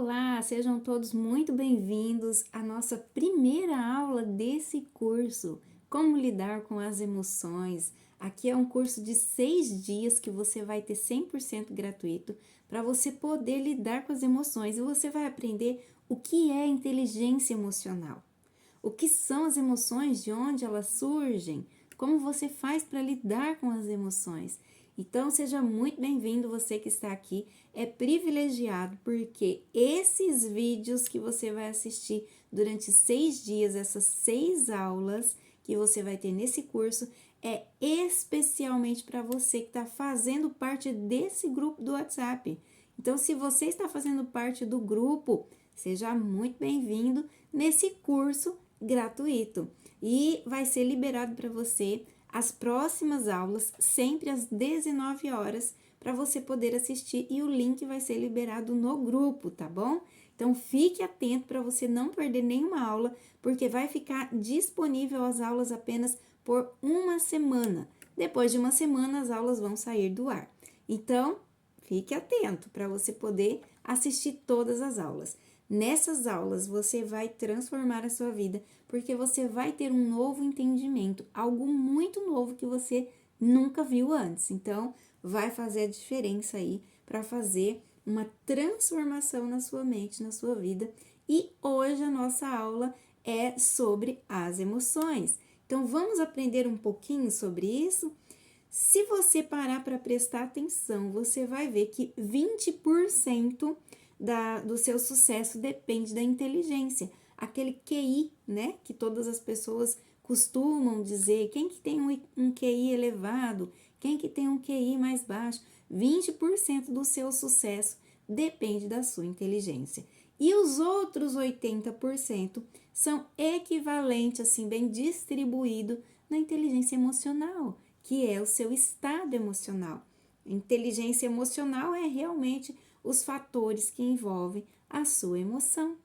Olá, sejam todos muito bem-vindos à nossa primeira aula desse curso, Como Lidar com as Emoções. Aqui é um curso de 6 dias que você vai ter 100% gratuito para você poder lidar com as emoções e você vai aprender o que é inteligência emocional, o que são as emoções, de onde elas surgem, como você faz para lidar com as emoções. Então, seja muito bem-vindo, você que está aqui, é privilegiado, porque esses vídeos que você vai assistir durante 6 dias, essas 6 aulas que você vai ter nesse curso, é especialmente para você que está fazendo parte desse grupo do WhatsApp. Então, se você está fazendo parte do grupo, seja muito bem-vindo nesse curso gratuito. E vai ser liberado para você as próximas aulas, sempre às 19 horas, para você poder assistir e o link vai ser liberado no grupo, tá bom? Então, fique atento para você não perder nenhuma aula, porque vai ficar disponível as aulas apenas por uma semana. Depois de uma semana, as aulas vão sair do ar. Então, fique atento para você poder assistir todas as aulas. Nessas aulas, você vai transformar a sua vida, porque você vai ter um novo entendimento, algo muito novo que você nunca viu antes. Então, vai fazer a diferença aí para fazer uma transformação na sua mente, na sua vida. E hoje a nossa aula é sobre as emoções. Então, vamos aprender um pouquinho sobre isso? Se você parar para prestar atenção, você vai ver que 20% do seu sucesso depende da inteligência. Aquele QI, né? Que todas as pessoas costumam dizer. Quem que tem um QI elevado? Quem que tem um QI mais baixo? 20% do seu sucesso depende da sua inteligência. E os outros 80% são equivalentes, assim, bem distribuído na inteligência emocional, que é o seu estado emocional. Inteligência emocional é realmente os fatores que envolvem a sua emoção.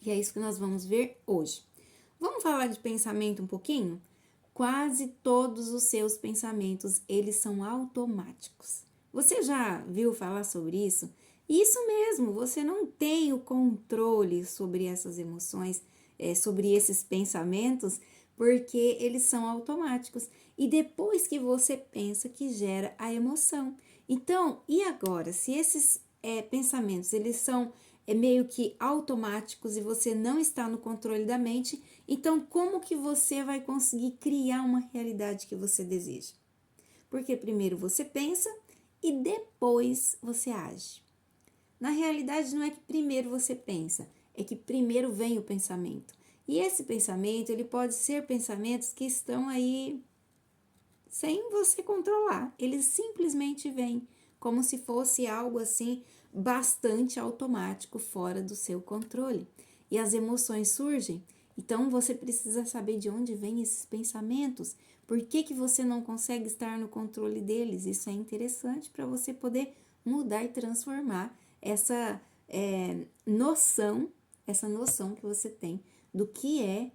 E é isso que nós vamos ver hoje. Vamos falar de pensamento um pouquinho? Quase todos os seus pensamentos, eles são automáticos. Você já viu falar sobre isso? Isso mesmo, você não tem o controle sobre essas emoções, sobre esses pensamentos, porque eles são automáticos. E depois que você pensa, que gera a emoção. Então, e agora? Se esses pensamentos, eles são meio que automáticos e você não está no controle da mente, então como que você vai conseguir criar uma realidade que você deseja? Porque primeiro você pensa e depois você age. Na realidade, não é que primeiro você pensa, é que primeiro vem o pensamento. E esse pensamento, ele pode ser pensamentos que estão aí sem você controlar. Eles simplesmente vêm, como se fosse algo assim bastante automático, fora do seu controle. E as emoções surgem, então você precisa saber de onde vêm esses pensamentos, por que que você não consegue estar no controle deles. Isso é interessante para você poder mudar e transformar essa noção que você tem do que é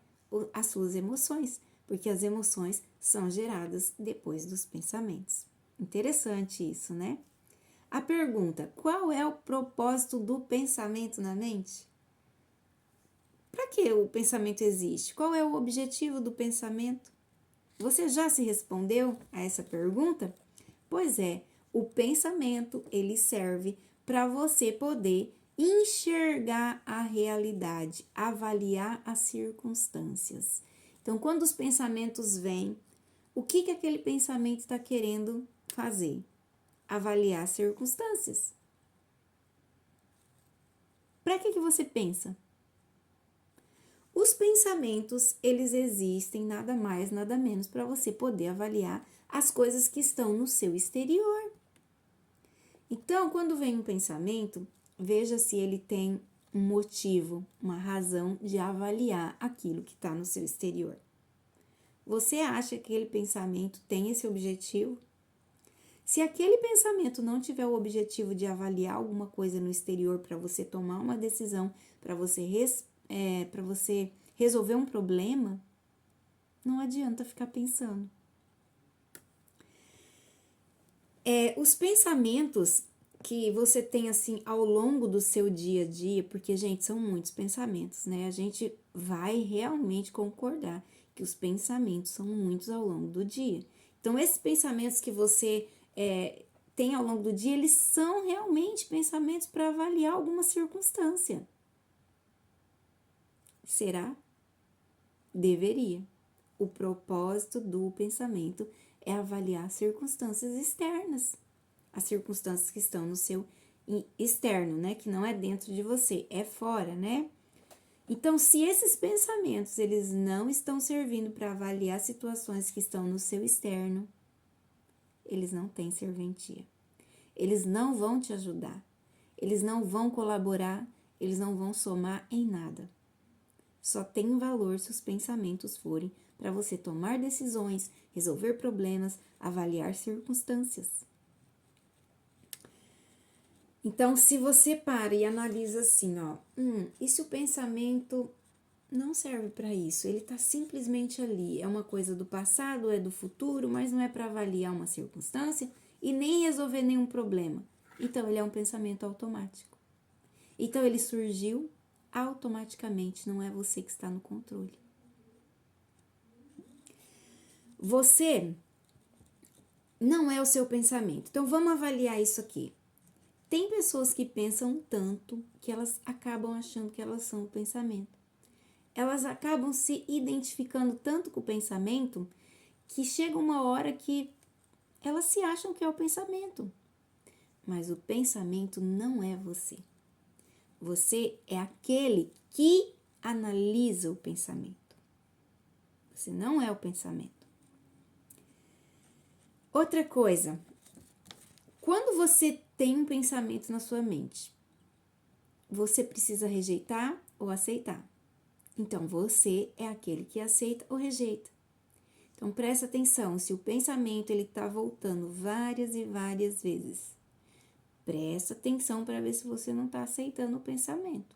as suas emoções, porque as emoções são geradas depois dos pensamentos. Interessante isso, né? A pergunta: qual é o propósito do pensamento na mente? Para que o pensamento existe? Qual é o objetivo do pensamento? Você já se respondeu a essa pergunta? Pois é, o pensamento, ele serve para você poder enxergar a realidade, avaliar as circunstâncias. Então, quando os pensamentos vêm, o que aquele pensamento está querendo fazer? Avaliar as circunstâncias. Para que você pensa? Os pensamentos, eles existem nada mais, nada menos para você poder avaliar as coisas que estão no seu exterior. Então, quando vem um pensamento, veja se ele tem um motivo, uma razão de avaliar aquilo que está no seu exterior. Você acha que aquele pensamento tem esse objetivo? Se aquele pensamento não tiver o objetivo de avaliar alguma coisa no exterior para você tomar uma decisão, para você resolver um problema, não adianta ficar pensando. Os pensamentos que você tem, assim, ao longo do seu dia a dia, porque, gente, são muitos pensamentos, né? A gente vai realmente concordar que os pensamentos são muitos ao longo do dia. Então, esses pensamentos que você tem ao longo do dia, eles são realmente pensamentos para avaliar alguma circunstância. Será? Deveria. O propósito do pensamento é avaliar circunstâncias externas. As circunstâncias que estão no seu externo, né? Que não é dentro de você, é fora, né? Então, se esses pensamentos, eles não estão servindo para avaliar situações que estão no seu externo, eles não têm serventia. Eles não vão te ajudar. Eles não vão colaborar, eles não vão somar em nada. Só tem valor se os pensamentos forem para você tomar decisões, resolver problemas, avaliar circunstâncias. Então, se você para e analisa assim, ó, e se o pensamento não serve para isso? Ele está simplesmente ali, é uma coisa do passado, é do futuro, mas não é para avaliar uma circunstância e nem resolver nenhum problema. Então, ele é um pensamento automático. Então, ele surgiu automaticamente, não é você que está no controle. Você não é o seu pensamento. Então, vamos avaliar isso aqui. Tem pessoas que pensam tanto que elas acabam achando que elas são o pensamento. Elas acabam se identificando tanto com o pensamento que chega uma hora que elas se acham que é o pensamento. Mas o pensamento não é você. Você é aquele que analisa o pensamento. Você não é o pensamento. Outra coisa, quando você tem um pensamento na sua mente, você precisa rejeitar ou aceitar. Então, você é aquele que aceita ou rejeita. Então, presta atenção, se o pensamento ele está voltando várias e várias vezes, presta atenção para ver se você não está aceitando o pensamento.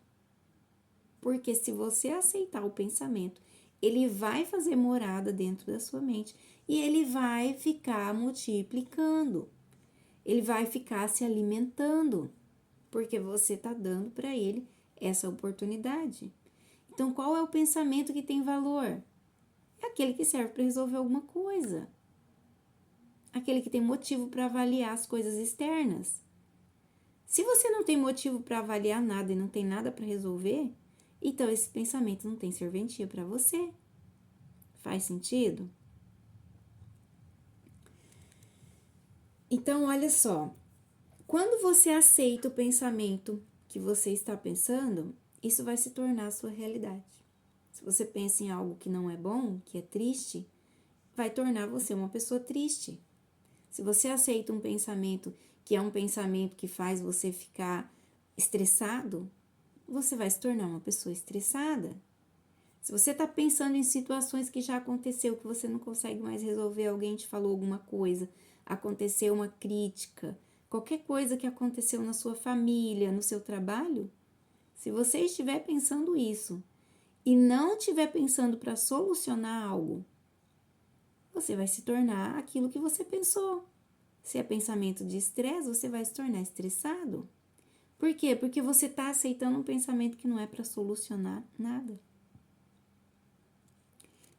Porque se você aceitar o pensamento, ele vai fazer morada dentro da sua mente e ele vai ficar multiplicando. Ele vai ficar se alimentando, porque você está dando para ele essa oportunidade. Então, qual é o pensamento que tem valor? É aquele que serve para resolver alguma coisa. Aquele que tem motivo para avaliar as coisas externas. Se você não tem motivo para avaliar nada e não tem nada para resolver, então esse pensamento não tem serventia para você. Faz sentido? Então, olha só. Quando você aceita o pensamento que você está pensando, isso vai se tornar a sua realidade. Se você pensa em algo que não é bom, que é triste, vai tornar você uma pessoa triste. Se você aceita um pensamento que é um pensamento que faz você ficar estressado, você vai se tornar uma pessoa estressada. Se você está pensando em situações que já aconteceu, que você não consegue mais resolver, alguém te falou alguma coisa, aconteceu uma crítica, qualquer coisa que aconteceu na sua família, no seu trabalho, se você estiver pensando isso e não estiver pensando para solucionar algo, você vai se tornar aquilo que você pensou. Se é pensamento de estresse, você vai se tornar estressado. Por quê? Porque você está aceitando um pensamento que não é para solucionar nada.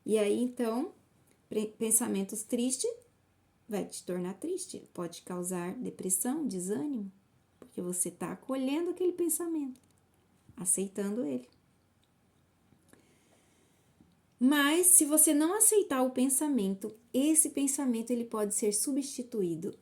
E aí, então, pensamentos tristes vai te tornar triste. Pode causar depressão, desânimo, porque você está acolhendo aquele pensamento, aceitando ele. Mas, se você não aceitar o pensamento, esse pensamento ele pode ser substituído.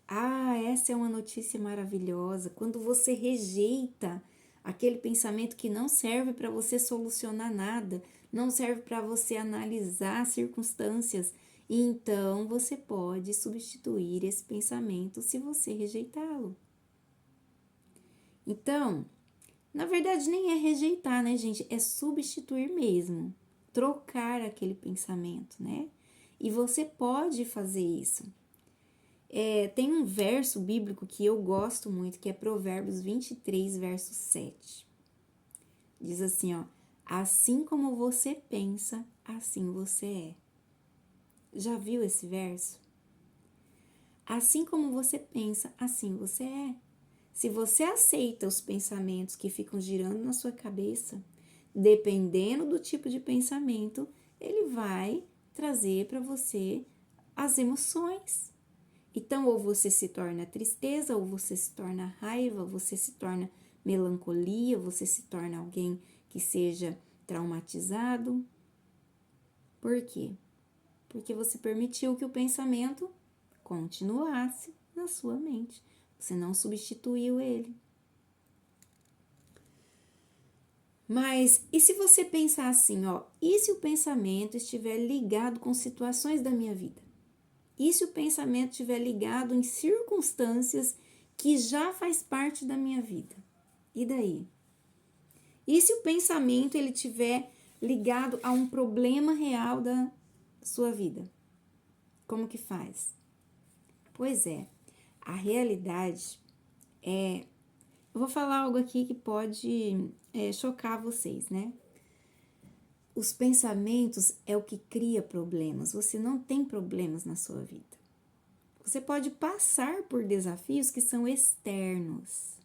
Essa é uma notícia maravilhosa. Quando você rejeita aquele pensamento que não serve para você solucionar nada, não serve para você analisar circunstâncias, então você pode substituir esse pensamento se você rejeitá-lo. Então, na verdade, nem é rejeitar, né, gente? É substituir mesmo. Trocar aquele pensamento, né? E você pode fazer isso. Tem um verso bíblico que eu gosto muito, que é Provérbios 23, verso 7. Diz assim, ó, assim como você pensa, assim você é. Já viu esse verso? Assim como você pensa, assim você é. Se você aceita os pensamentos que ficam girando na sua cabeça, dependendo do tipo de pensamento, ele vai trazer para você as emoções. Então, ou você se torna tristeza, ou você se torna raiva, você se torna melancolia, você se torna alguém que seja traumatizado. Por quê? Porque você permitiu que o pensamento continuasse na sua mente. Você não substituiu ele. Mas e se você pensar assim, ó, e se o pensamento estiver ligado com situações da minha vida? E se o pensamento estiver ligado em circunstâncias que já faz parte da minha vida? E daí? E se o pensamento ele estiver ligado a um problema real da sua vida? Como que faz? Pois é, a realidade é... Eu vou falar algo aqui que pode chocar vocês, né? Os pensamentos é o que cria problemas. Você não tem problemas na sua vida. Você pode passar por desafios que são externos,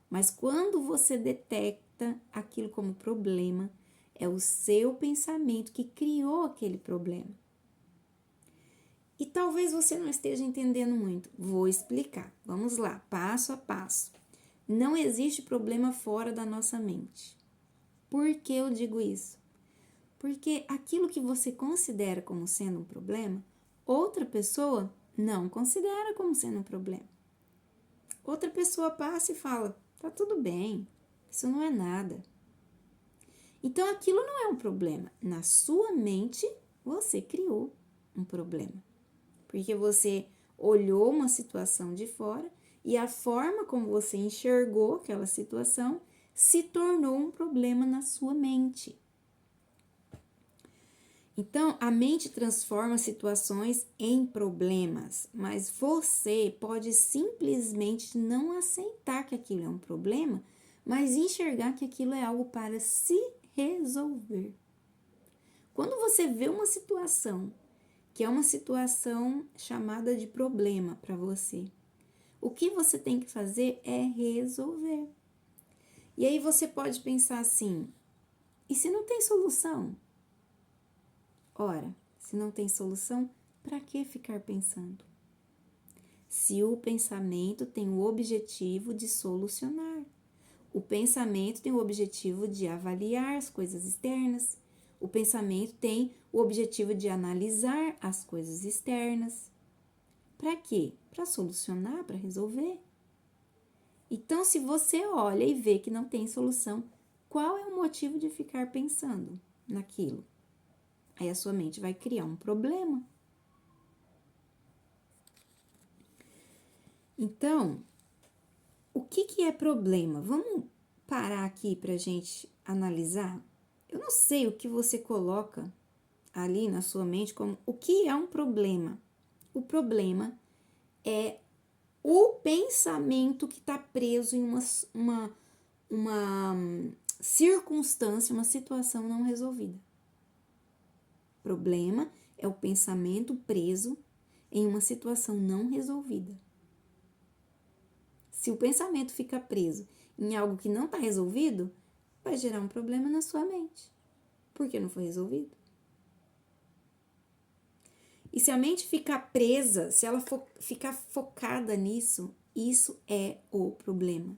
mas quando você detecta aquilo como problema, é o seu pensamento que criou aquele problema. E talvez você não esteja entendendo muito. Vou explicar. Vamos lá, passo a passo. Não existe problema fora da nossa mente. Por que eu digo isso? Porque aquilo que você considera como sendo um problema, outra pessoa não considera como sendo um problema. Outra pessoa passa e fala, tá tudo bem, isso não é nada. Então aquilo não é um problema. Na sua mente, você criou um problema. Porque você olhou uma situação de fora e a forma como você enxergou aquela situação se tornou um problema na sua mente. Então, a mente transforma situações em problemas, mas você pode simplesmente não aceitar que aquilo é um problema, mas enxergar que aquilo é algo para se resolver. Quando você vê uma situação que é uma situação chamada de problema para você, o que você tem que fazer é resolver. E aí você pode pensar assim, e se não tem solução? Ora, se não tem solução, para que ficar pensando? Se o pensamento tem o objetivo de solucionar, o pensamento tem o objetivo de avaliar as coisas externas, o pensamento tem o objetivo de analisar as coisas externas. Para quê? Para solucionar, para resolver. Então, se você olha e vê que não tem solução, qual é o motivo de ficar pensando naquilo? Aí a sua mente vai criar um problema. Então, o que é problema? Vamos parar aqui para a gente analisar? Eu não sei o que você coloca ali na sua mente como o que é um problema. O problema é o pensamento que está preso em uma circunstância, uma situação não resolvida. Problema é o pensamento preso em uma situação não resolvida. Se o pensamento fica preso em algo que não está resolvido, vai gerar um problema na sua mente. Porque não foi resolvido. E se a mente ficar presa, se ela ficar focada nisso, isso é o problema.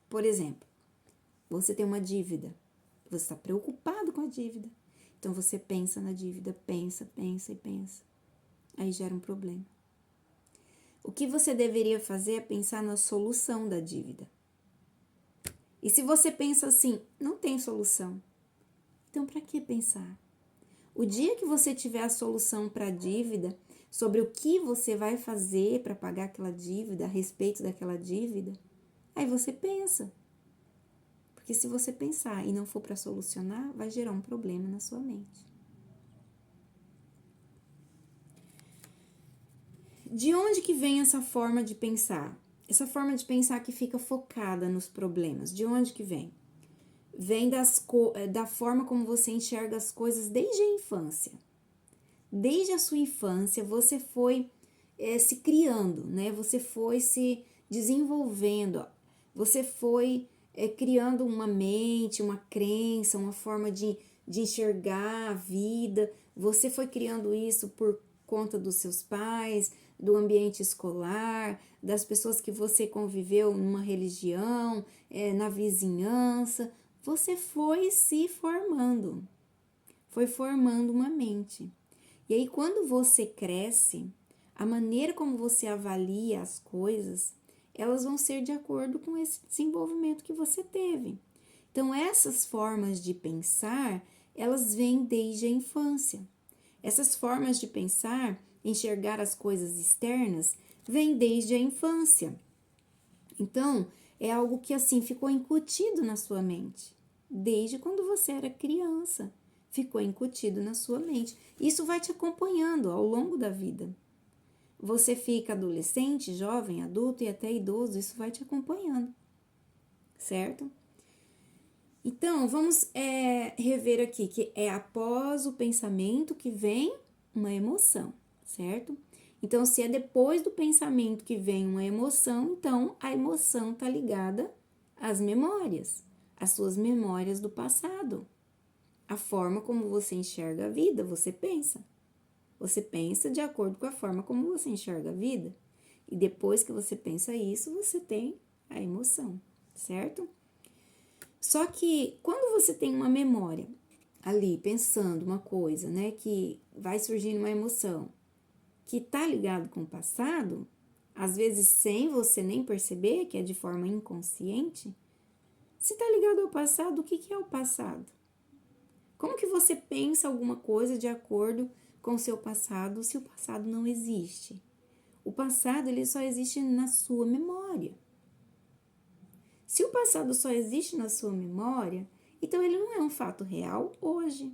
Por exemplo, você tem uma dívida. Você está preocupado com a dívida. Então, você pensa na dívida, pensa e pensa. Aí gera um problema. O que você deveria fazer é pensar na solução da dívida. E se você pensa assim, não tem solução, então para que pensar? O dia que você tiver a solução para a dívida, sobre o que você vai fazer para pagar aquela dívida, a respeito daquela dívida, aí você pensa. Porque se você pensar e não for para solucionar, vai gerar um problema na sua mente. De onde que vem essa forma de pensar? Essa forma de pensar que fica focada nos problemas, de onde que vem? Vem da forma como você enxerga as coisas desde a infância. Desde a sua infância, você foi se criando, né? Você foi se desenvolvendo, você foi criando uma mente, uma crença, uma forma de enxergar a vida, você foi criando isso por conta dos seus pais, do ambiente escolar, das pessoas que você conviveu numa religião, na vizinhança, você foi se formando, foi formando uma mente. E aí, quando você cresce, a maneira como você avalia as coisas, elas vão ser de acordo com esse desenvolvimento que você teve. Então, essas formas de pensar, elas vêm desde a infância. Essas formas de pensar, enxergar as coisas externas, vêm desde a infância. Então, é algo que assim ficou incutido na sua mente, desde quando você era criança, ficou incutido na sua mente. Isso vai te acompanhando ao longo da vida. Você fica adolescente, jovem, adulto e até idoso, isso vai te acompanhando, certo? Então, vamos rever aqui que é após o pensamento que vem uma emoção, certo? Então, se é depois do pensamento que vem uma emoção, então a emoção está ligada às memórias, às suas memórias do passado. A forma como você enxerga a vida, você pensa. Você pensa de acordo com a forma como você enxerga a vida. E depois que você pensa isso, você tem a emoção, certo? Só que quando você tem uma memória ali, pensando uma coisa, né, que vai surgindo uma emoção, que tá ligado com o passado, às vezes sem você nem perceber, que é de forma inconsciente, se tá ligado ao passado, o que é o passado? Como que você pensa alguma coisa de acordo com o seu passado, se o passado não existe? O passado, ele só existe na sua memória. Se o passado só existe na sua memória, então ele não é um fato real hoje.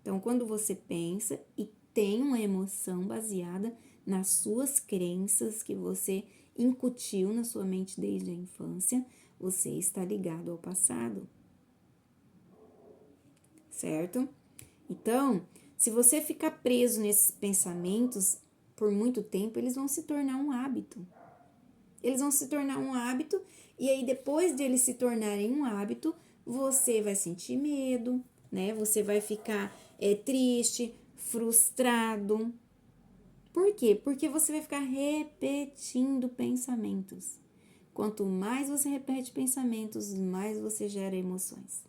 Então, quando você pensa e tem uma emoção baseada nas suas crenças que você incutiu na sua mente desde a infância, você está ligado ao passado. Certo? Então, se você ficar preso nesses pensamentos por muito tempo, eles vão se tornar um hábito. Eles vão se tornar um hábito e aí depois de eles se tornarem um hábito, você vai sentir medo, né? Você vai ficar triste, frustrado. Por quê? Porque você vai ficar repetindo pensamentos. Quanto mais você repete pensamentos, mais você gera emoções.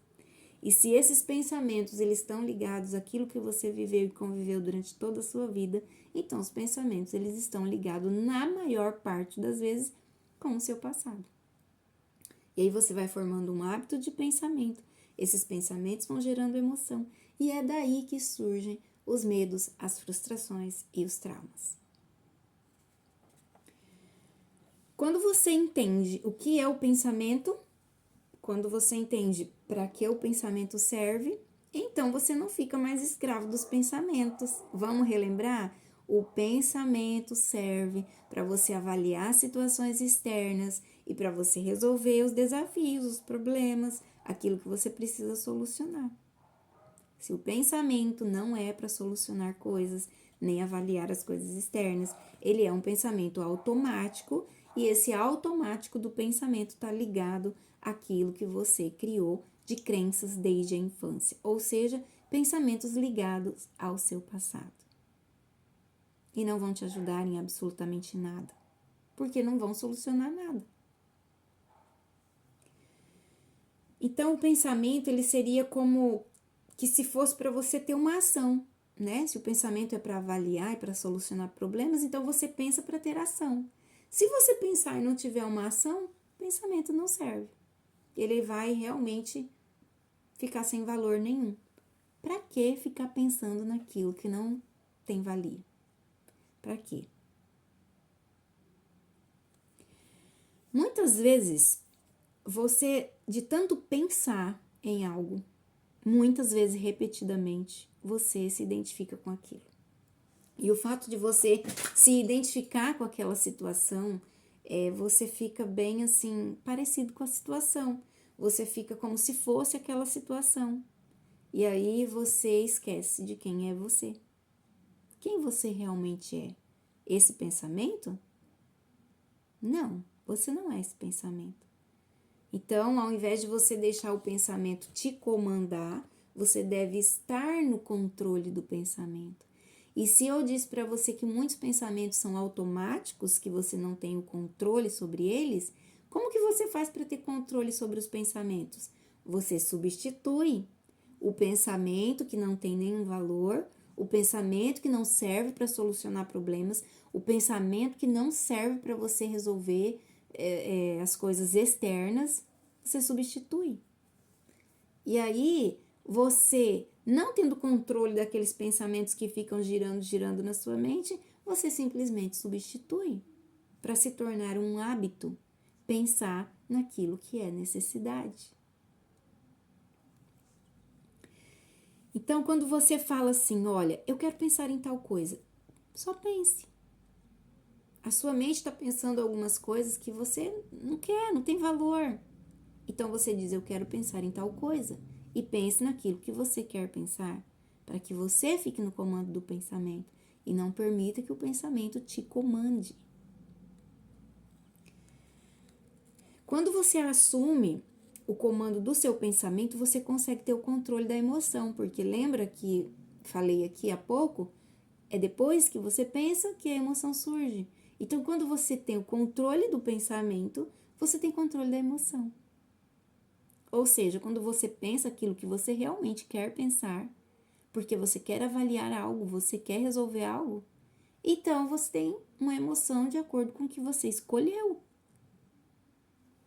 E se esses pensamentos eles estão ligados àquilo que você viveu e conviveu durante toda a sua vida, então os pensamentos eles estão ligados na maior parte das vezes com o seu passado. E aí você vai formando um hábito de pensamento. Esses pensamentos vão gerando emoção e é daí que surgem os medos, as frustrações e os traumas. Quando você entende o que é o pensamento, quando você entende para que o pensamento serve, então você não fica mais escravo dos pensamentos. Vamos relembrar? O pensamento serve para você avaliar situações externas e para você resolver os desafios, os problemas, aquilo que você precisa solucionar. Se o pensamento não é para solucionar coisas, nem avaliar as coisas externas, ele é um pensamento automático e esse automático do pensamento está ligado àquilo que você criou de crenças desde a infância, ou seja, pensamentos ligados ao seu passado. E não vão te ajudar em absolutamente nada, porque não vão solucionar nada. Então, o pensamento, ele seria como que se fosse para você ter uma ação, né? Se o pensamento é para avaliar e para solucionar problemas, então você pensa para ter ação. Se você pensar e não tiver uma ação, o pensamento não serve. Ele vai realmente ficar sem valor nenhum. Para que ficar pensando naquilo que não tem valia? Para quê? Muitas vezes, você, de tanto pensar em algo, muitas vezes repetidamente, você se identifica com aquilo. E o fato de você se identificar com aquela situação, você fica bem assim, parecido com a situação. Você fica como se fosse aquela situação. E aí você esquece de quem é você. Quem você realmente é? Esse pensamento? Não. Você não é esse pensamento. Então, ao invés de você deixar o pensamento te comandar, você deve estar no controle do pensamento. E se eu disse para você que muitos pensamentos são automáticos, que você não tem o controle sobre eles, como que você faz para ter controle sobre os pensamentos? Você substitui o pensamento que não tem nenhum valor, o pensamento que não serve para solucionar problemas, o pensamento que não serve para você resolver as coisas externas, você substitui. E aí, você, não tendo controle daqueles pensamentos que ficam girando na sua mente, você simplesmente substitui para se tornar um hábito pensar naquilo que é necessidade. Então, quando você fala assim, olha, eu quero pensar em tal coisa, só pense. A sua mente está pensando algumas coisas que você não quer, não tem valor. Então, você diz, eu quero pensar em tal coisa. E pense naquilo que você quer pensar, para que você fique no comando do pensamento e não permita que o pensamento te comande. Quando você assume o comando do seu pensamento, você consegue ter o controle da emoção, porque lembra que falei aqui há pouco, é depois que você pensa que a emoção surge. Então, quando você tem o controle do pensamento, você tem controle da emoção. Ou seja, quando você pensa aquilo que você realmente quer pensar, porque você quer avaliar algo, você quer resolver algo, então você tem uma emoção de acordo com o que você escolheu.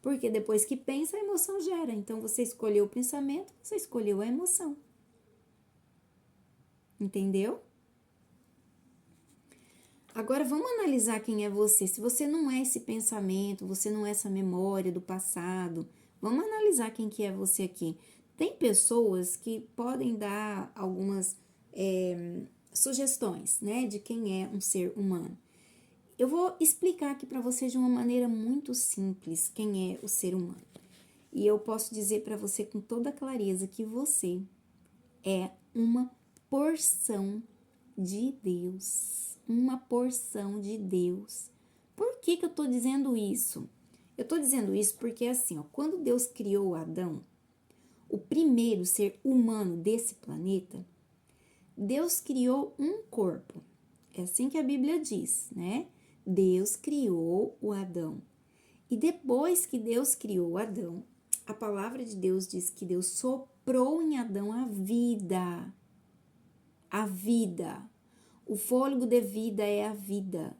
Porque depois que pensa, a emoção gera. Então, você escolheu o pensamento, você escolheu a emoção. Entendeu? Agora, vamos analisar quem é você. Se você não é esse pensamento, você não é essa memória do passado, vamos analisar quem que é você aqui. Tem pessoas que podem dar algumas sugestões, né, de quem é um ser humano. Eu vou explicar aqui para você de uma maneira muito simples quem é o ser humano. E eu posso dizer para você com toda clareza que você é uma porção de Deus. Uma porção de Deus. Por que eu tô dizendo isso? Eu tô dizendo isso porque assim, ó, quando Deus criou Adão, o primeiro ser humano desse planeta, Deus criou um corpo. É assim que a Bíblia diz, né? Deus criou o Adão. E depois que Deus criou o Adão, a palavra de Deus diz que Deus soprou em Adão a vida. A vida. O fôlego de vida é a vida.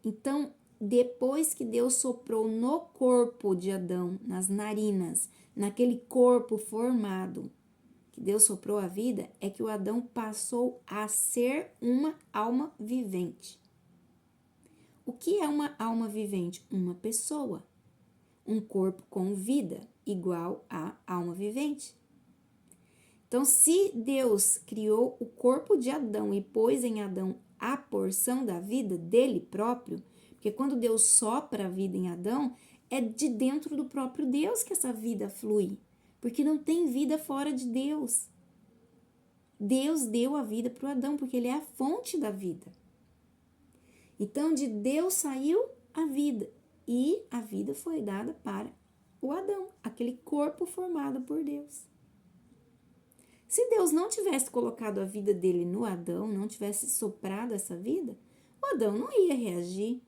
Então, depois que Deus soprou no corpo de Adão, nas narinas, naquele corpo formado, que Deus soprou a vida, é que o Adão passou a ser uma alma vivente. O que é uma alma vivente? Uma pessoa. Um corpo com vida, igual a alma vivente. Então, se Deus criou o corpo de Adão e pôs em Adão a porção da vida dele próprio, porque quando Deus sopra a vida em Adão, é de dentro do próprio Deus que essa vida flui, porque não tem vida fora de Deus. Deus deu a vida para o Adão, porque ele é a fonte da vida. Então, de Deus saiu a vida, e a vida foi dada para o Adão, aquele corpo formado por Deus. Se Deus não tivesse colocado a vida dele no Adão, não tivesse soprado essa vida, o Adão não ia reagir.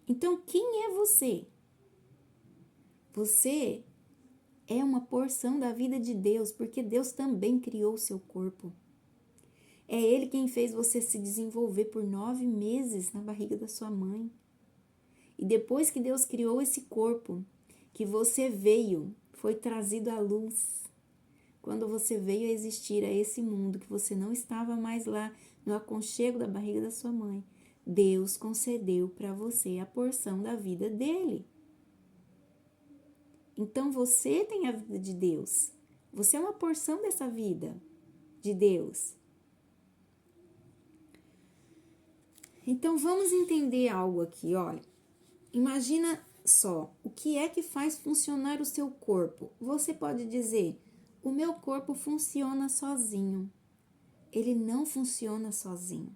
Então, quem é você? Você é uma porção da vida de Deus, porque Deus também criou o seu corpo. É Ele quem fez você se desenvolver por 9 meses na barriga da sua mãe. E depois que Deus criou esse corpo, que você veio, foi trazido à luz. Quando você veio a existir a esse mundo, que você não estava mais lá no aconchego da barriga da sua mãe, Deus concedeu para você a porção da vida dele. Então você tem a vida de Deus. Você é uma porção dessa vida de Deus. Então vamos entender algo aqui, olha. Imagina só, o que é que faz funcionar o seu corpo? Você pode dizer, o meu corpo funciona sozinho. Ele não funciona sozinho.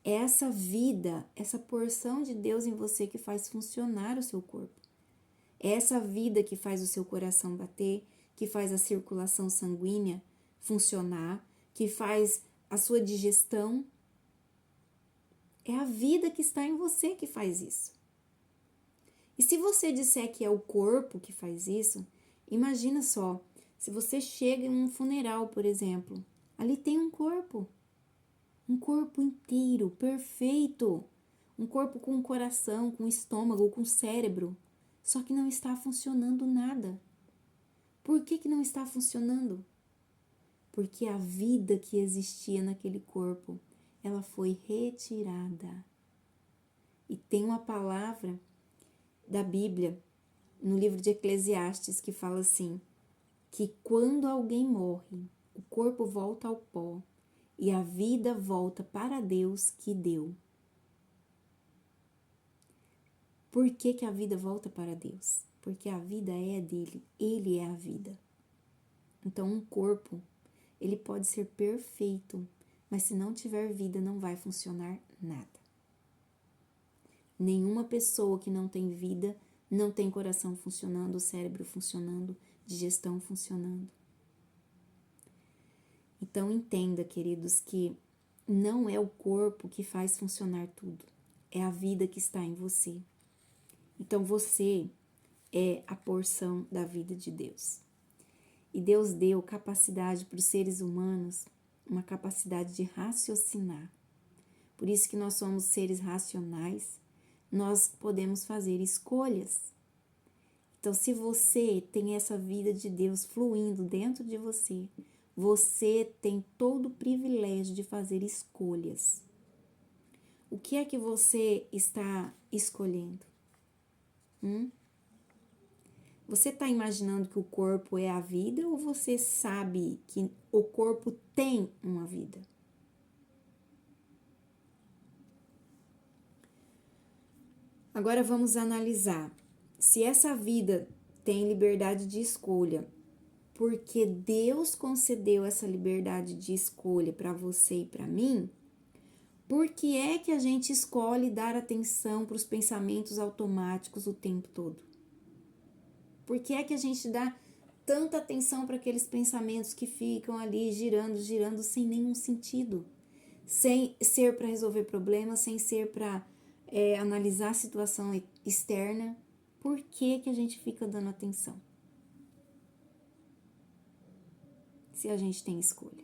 É essa vida, essa porção de Deus em você que faz funcionar o seu corpo. É essa vida que faz o seu coração bater, que faz a circulação sanguínea funcionar, que faz a sua digestão. É a vida que está em você que faz isso. E se você disser que é o corpo que faz isso, imagina só, se você chega em um funeral, por exemplo, ali tem um corpo inteiro, perfeito, um corpo com coração, com estômago, com cérebro, só que não está funcionando nada. Por que não está funcionando? Porque a vida que existia naquele corpo, ela foi retirada. E tem uma palavra da Bíblia, no livro de Eclesiastes, que fala assim, que quando alguém morre, o corpo volta ao pó e a vida volta para Deus que deu. Por que a vida volta para Deus? Porque a vida é dele, ele é a vida. Então, um corpo, ele pode ser perfeito, mas se não tiver vida, não vai funcionar nada. Nenhuma pessoa que não tem vida, não tem coração funcionando, cérebro funcionando, digestão funcionando. Então, entenda, queridos, que não é o corpo que faz funcionar tudo, é a vida que está em você. Então, você é a porção da vida de Deus. E Deus deu capacidade para os seres humanos, uma capacidade de raciocinar. Por isso que nós somos seres racionais, nós podemos fazer escolhas. Então, se você tem essa vida de Deus fluindo dentro de você, você tem todo o privilégio de fazer escolhas. O que é que você está escolhendo? Você está imaginando que o corpo é a vida ou você sabe que o corpo tem uma vida? Agora vamos analisar se essa vida tem liberdade de escolha, porque Deus concedeu essa liberdade de escolha para você e para mim. Por que é que a gente escolhe dar atenção para os pensamentos automáticos o tempo todo? Por que é que a gente dá tanta atenção para aqueles pensamentos que ficam ali girando sem nenhum sentido? Sem ser para resolver problemas, sem ser para analisar a situação externa. Por que que a gente fica dando atenção? Se a gente tem escolha.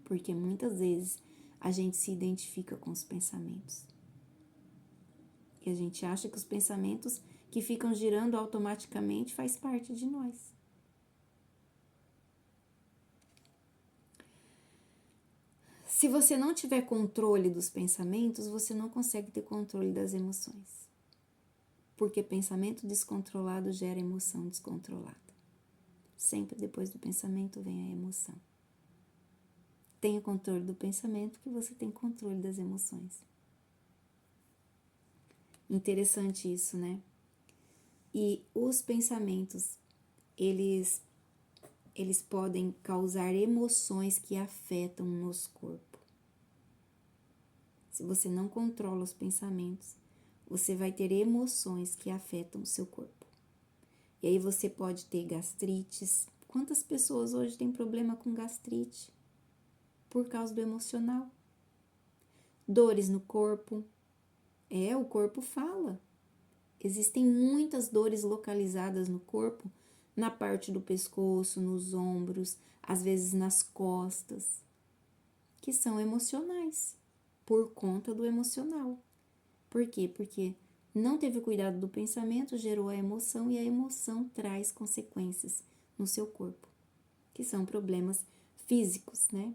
Porque muitas vezes a gente se identifica com os pensamentos. E a gente acha que os pensamentos que ficam girando automaticamente faz parte de nós. Se você não tiver controle dos pensamentos, você não consegue ter controle das emoções. Porque pensamento descontrolado gera emoção descontrolada. Sempre depois do pensamento vem a emoção. Tenha controle do pensamento que você tem controle das emoções. Interessante isso, né? E os pensamentos, eles podem causar emoções que afetam o nosso corpo. Se você não controla os pensamentos, você vai ter emoções que afetam o seu corpo. E aí você pode ter gastrites. Quantas pessoas hoje têm problema com gastrite? Por causa do emocional. Dores no corpo. O corpo fala. Existem muitas dores localizadas no corpo, na parte do pescoço, nos ombros, às vezes nas costas, que são emocionais, por conta do emocional. Por quê? Porque não teve cuidado do pensamento, gerou a emoção e a emoção traz consequências no seu corpo, que são problemas físicos, né?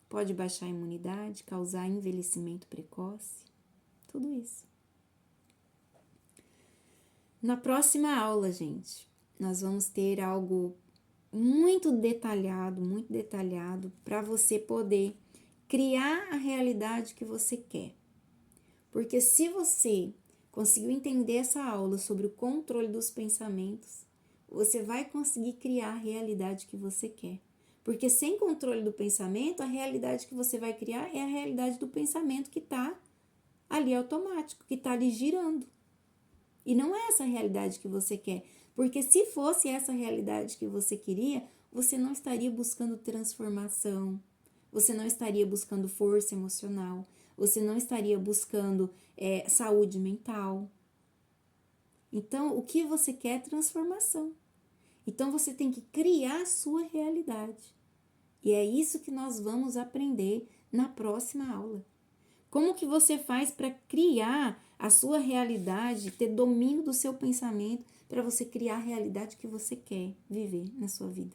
Pode baixar a imunidade, causar envelhecimento precoce, tudo isso. Na próxima aula, gente, nós vamos ter algo muito detalhado para você poder criar a realidade que você quer. Porque se você conseguiu entender essa aula sobre o controle dos pensamentos, você vai conseguir criar a realidade que você quer. Porque sem controle do pensamento, a realidade que você vai criar é a realidade do pensamento que está ali automático, que está ali girando. E não é essa a realidade que você quer. Porque se fosse essa realidade que você queria, você não estaria buscando transformação, você não estaria buscando força emocional, você não estaria buscando saúde mental. Então, o que você quer é transformação. Então, você tem que criar a sua realidade. E é isso que nós vamos aprender na próxima aula. Como que você faz para criar a sua realidade, ter domínio do seu pensamento, para você criar a realidade que você quer viver na sua vida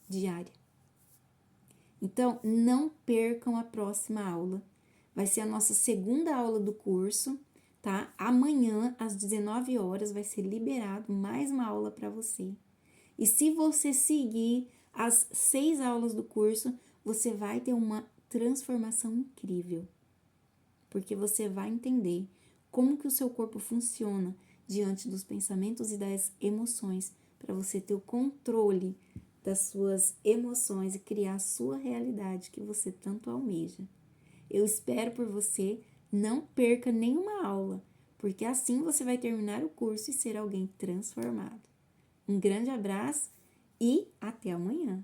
diária. Então, não percam a próxima aula. Vai ser a nossa segunda aula do curso, tá? Amanhã, às 19 horas, vai ser liberado mais uma aula para você. E se você seguir as 6 aulas do curso, você vai ter uma transformação incrível. Porque você vai entender como que o seu corpo funciona diante dos pensamentos e das emoções, para você ter o controle das suas emoções e criar a sua realidade que você tanto almeja. Eu espero por você, não perca nenhuma aula, porque assim você vai terminar o curso e ser alguém transformado. Um grande abraço e até amanhã!